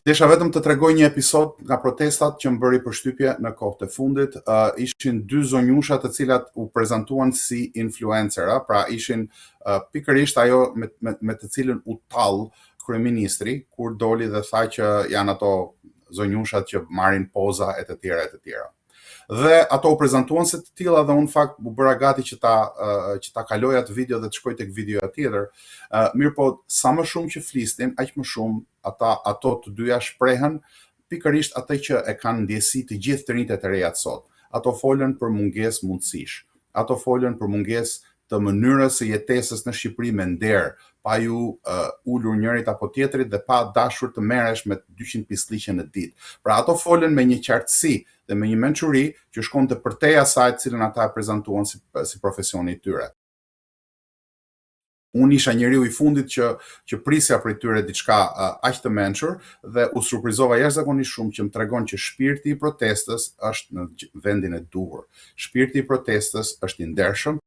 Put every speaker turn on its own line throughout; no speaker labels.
Desha vetëm të tregoj një episod nga protestat që më bëri përshtypje në kohët e fundit. Ishin dy zonjusha të cilat u prezantuan si influencera, pra ishin pikërisht ajo me të cilën u tall kryeministri kur doli dhe tha që janë ato zonjushat që marrin poza e të tjera e të tjera. Dhe ato u prezantuan se të tilla dhe unë fakt u bëra gati që ta kaloj atë video dhe të shkoj tek videoja tjetër. Mirë po, sa më shumë që flistin, aq më shumë ato të dyja shprehen pikërisht atë që e kanë ndjesi të gjithë të rinjtë e të reja sot. Ato folën për mungesë mundësish. Ato folën për mungesë të mënyrës së jetesës në Shqipëri me nder, pa ju ulur njërit apo tjetrit dhe pa dashur të merresh me 200 pisliqe në ditë. Pra ato folën me një qartësi dhe me një mençuri që shkonte përtej asaj të cilën ata e prezantuan si profesioni i tyre. Unë isha njeriu i fundit që prisja prej tyre diçka aq të mençur dhe u surprizova jashtëzakonisht shumë që më tregon që shpirti i protestës është në vendin e duhur. Shpirti i protestës është i ndershëm,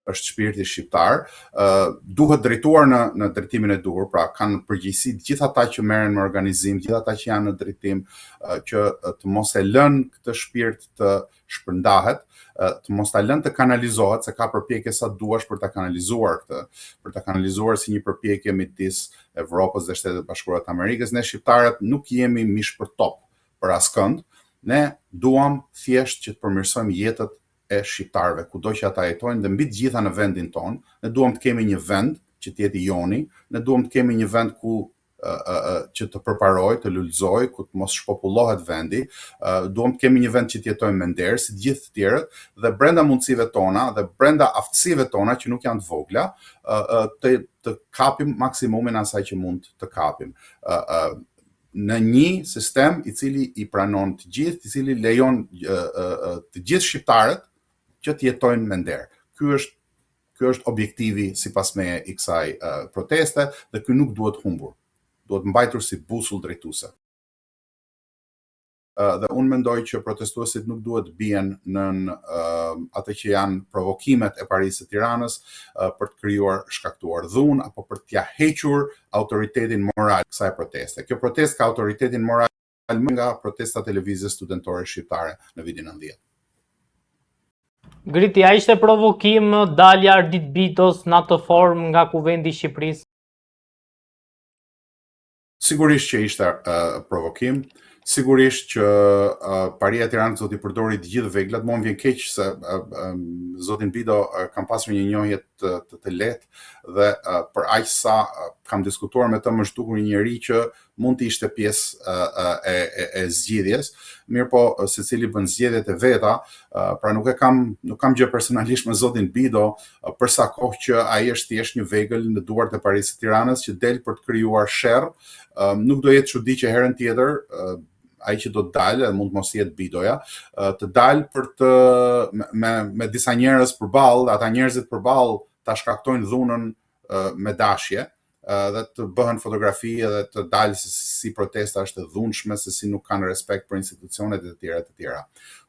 është shpirti shqiptar, duhet drejtuar në drejtimin e duhur, pra kanë përgjegjësi të gjithë ata që merren me organizim, gjithë ata që janë në drejtim, që të mos e lënë këtë shpirt të shpërndahet, të mos ta lënë të kanalizohet, se ka përpjekje sa duash për ta kanalizuar këtë, për ta kanalizuar si një përpjekje midis Evropës dhe Shtetet Bashkuara të Amerikës. Ne shqiptarët nuk jemi mish për top për askënd, ne duam thjesht që të përmirësojmë jetët e shqiptarëve, kudo që ata jetojnë dhe mbi të gjitha në vendin tonë. Ne duam të kemi një vend që të jetë i joni, ne duam të kemi një vend ku që të përparoj, të lulëzoj, ku të mos shpopullohet vendi, duam të kemi një vend që të jetojmë me nder si të gjithë të tjerët dhe brenda mundësive tona dhe brenda aftësive tona që nuk janë të vogla, të kapim maksimumin asaj që mund të kapim. Në një sistem i cili i pranon të gjithë, i cili lejon të gjithë shqiptarët që të jetojnë me nder. Ky është objektivi sipas meje i kësaj proteste dhe ky nuk duhet humbur. Duhet mbajtur si busull drejtuese. Dhe unë mendoj që protestuesit nuk duhet bien në atë që janë provokimet e Parisë së Tiranës për të krijuar, shkaktuar dhunë apo për t'ia hequr autoritetin moral kësaj proteste. Kjo protestë ka autoritetin moral më nga protesta e lëvizjes studentore shqiptare në vitin 90.
Griti, a ishte provokim dalja Ardit Bitos në atë formë nga Kuvendi i Shqipërisë?
Sigurisht që ishte provokim. Sigurisht që Paria e Tiranës do t'i përdori të gjithë veglat. Mo më vjen keq se zotin Bido kam pasur një njohje të lehtë dhe për aq sa kam diskutuar me të më zhdukur një njeri që mund të ishte pjesë e zgjidhjes. Mirë po, secili bën zgjedhjet e veta, pra nuk kam gjë personalisht me zotin Bido, për sa kohë që ai është thjesht një vegël në duart e Parisë së Tiranës që del për të krijuar sherr. Nuk do jetë çudi që herën tjetër ai që do të dalë, mund të mos jetë Bidoja, të dalë për të me disa njerëz përballë, ata njerëzit përballë ta shkaktojnë dhunën me dashje dhe të bëhen fotografi edhe të dalë si protesta është e dhunshme, se si nuk kanë respekt për institucionet e tjera.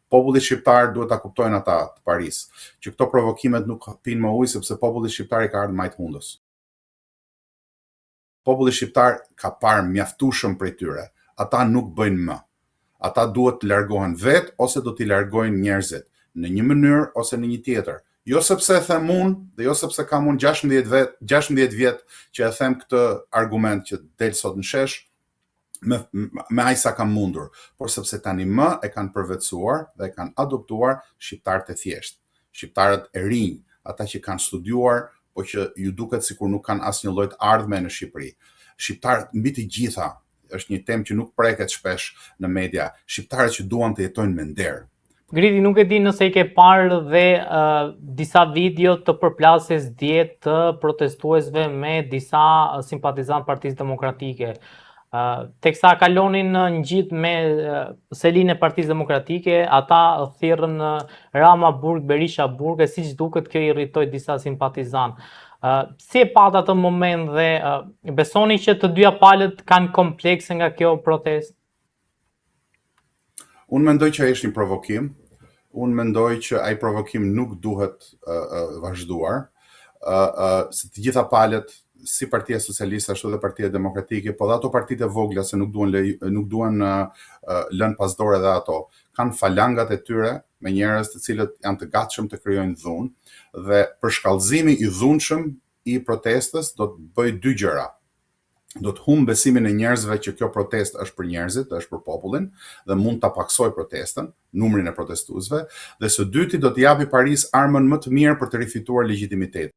Populli shqiptar duhet ta kuptojnë ata të Parisë, që këto provokimet nuk pinë më ujë sepse populli shqiptar i ka ardhur majt hundës. Populli shqiptar ka parë mjaftueshëm prej tyre. Ata nuk bëjnë më. Ata duhet të largohen vetë ose do t'i largojnë njerëzit në një mënyrë ose në një tjetër. Jo sepse e them unë dhe jo sepse kam unë 16 vjet që e them këtë argument që del sot në shesh me aq sa kam mundur, por sepse tani më e kanë përvetësuar dhe e kanë adoptuar shqiptarët e thjeshtë, shqiptarët e rinj, ata që kanë studiuar, po që ju duket sikur nuk kanë asnjë lloj të ardhme në Shqipëri. Shqiptarët mbi të gjitha, është një temë që nuk preket shpesh në media, shqiptarët që duan të jetojnë me nder.
Griti, nuk e di nëse i ke parë dhe disa video të përplasjes djetë të protestuesve me disa simpatizantë Partisë Demokratike. Teksa kalonin në ngjit me selin e Partisë Demokratike, ata thirrën Rama Burg, Berisha Burg, e siç duket kjo irritoi disa simpatizantë. Si e pat atë moment dhe besoni që të dyja palët kanë komplekse nga kjo protestë?
Unë mendoj që ai është një provokim. Unë mendoj që ai provokim nuk duhet vazhduar. Se të gjitha palët si Partia Socialiste ashtu dhe Partia Demokratike, po dhe ato partitë e vogla se nuk duan lënë pas dore dhe ato, kanë falangat e tyre me njerëz të cilët janë të gatshëm të krijojnë dhunë dhe përshkallëzimi i dhunshëm i protestës do të bëjë dy gjëra. Do të humbë besimin e njerëzve që kjo protestë është për njerëzit, është për popullin dhe mund ta paksoj protestën, numrin e protestuesve, dhe së dyti do të japi Paris armën më të mirë për të rifituar legjitimitetin.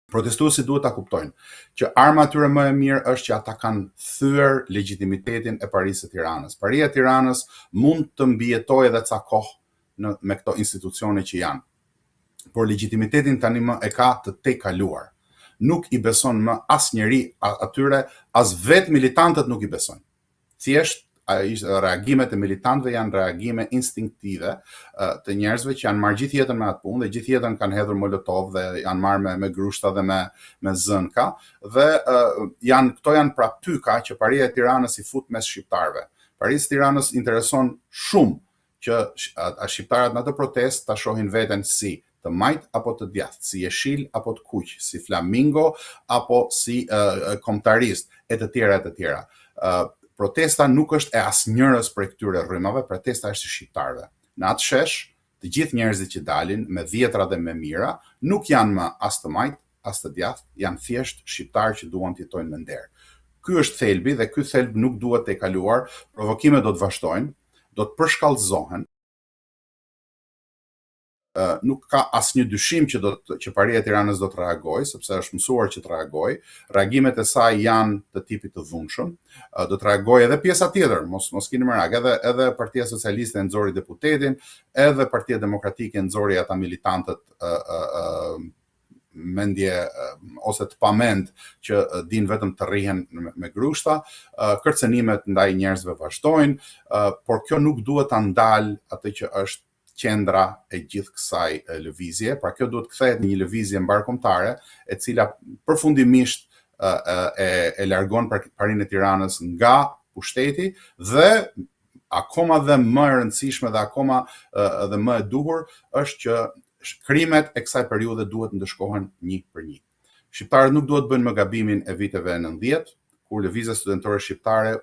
Protestuesit duhet ta kuptojnë që arma e tyre më e mirë është që ata kanë thyer legjitimitetin e Parisë së Tiranës. Paria e Tiranës mund të mbijetojë edhe ca kohë me këto institucione që janë, por legjitimitetin tani më e ka të tejkaluar. Nuk i beson më asnjëri atyre, as vetë militantët nuk i besojnë. Thjesht reagimet e militantëve janë reagime instinktive të njerëzve që janë marrë gjithë jetën me atë punë dhe gjithë jetën kanë hedhur molotov dhe janë marrë me grushta dhe me zënka dhe këto janë pra pyka që Paria e Tiranës i fut mes shqiptarëve. Paria e Tiranës intereson shumë që shqiptarët në atë protestë ta shohin veten si të majt apo të djathtë, si jeshil apo të kuq, si flamingo apo si kombëtarist e të tjera. Protesta nuk është e asnjërës prej këtyre rrymave, protesta është e shqiptarëve. Në atë shesh, të gjithë njerëzit që dalin me dhjetra dhe me mira, nuk janë më as të majt, as të djathtë, janë thjesht shqiptarë që duan të jetojnë me nder. Ky është thelbi dhe ky thelb nuk duhet të kaluar, provokimet do të vazhdojnë, do të përshkallëzohen. Nuk ka asnjë dyshim që Paria e Tiranës do të reagojë, sepse është mësuar që të reagojë. Reagimet e saj janë të tipit të dhunshëm. Do të reagojë edhe pjesa tjetër, mos keni merak, edhe Partia Socialiste nxori deputetin, edhe Partia Demokratike nxori ata militantët mendje ose të pamend që din vetëm të rrihen me grushta, kërcënimet ndaj njerëzve vazhdojnë, por kjo nuk duhet ta ndalë atë që është qendra e gjithë kësaj lëvizje, pra kjo duhet kthehet në një lëvizje mbarkombëtare, e cila përfundimisht e largon Parinë e Tiranës nga pushteti dhe akoma dhe më e rëndësishme dhe akoma dhe më e duhur është që krimet e kësaj periudhe duhet ndëshkohen një për një. Shqiptarët nuk duhet bëjnë më gabimin e viteve 90, kur lëvizja studentore shqiptare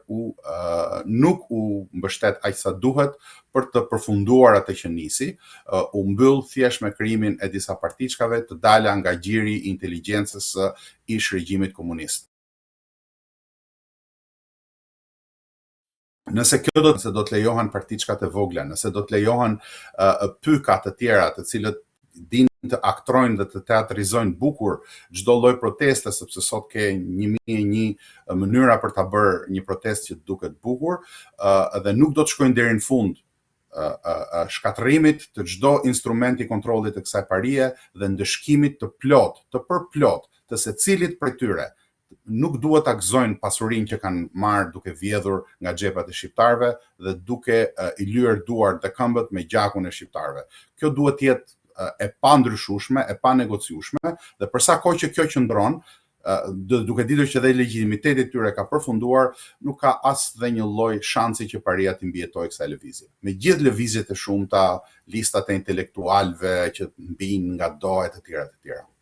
nuk u mbështet aq sa duhet për të përfunduar atë që nisi, u mbyll thjesht me krijimin e disa partiçkave të dala nga gjiri i inteligjencës së ish regjimit komunist. Nëse do të lejohen partiçkat e vogla, nëse do të lejohen pyka të tjera të cilët dinë të aktrojnë dhe të teatrizojnë bukur çdo lloj proteste, sepse sot ke 1001 mënyra për ta bërë një protestë që të duket bukur, dhe nuk do të shkojnë deri në fund shkatërimit të çdo instrumenti kontrollit të kësaj parie dhe ndëshkimit të përplot të secilit prej tyre. Nuk duhet ta gëzojnë pasurinë që kanë marrë duke vjedhur nga xhepat e shqiptarëve dhe duke i lyer duart dhe këmbët me gjakun e shqiptarëve. Kjo duhet të jetë e pandryshueshme, e panegociueshme, dhe për sa kohë që kjo qëndron, duke ditur që dhe legitimiteti i tyre ka përfunduar, nuk ka as dhe një lloj shansi që Paria të mbijetojë kësaj lëvizje. Me gjithë lëvizjet e shumta, listat e intelektualëve që mbijnë nga do e të tjera.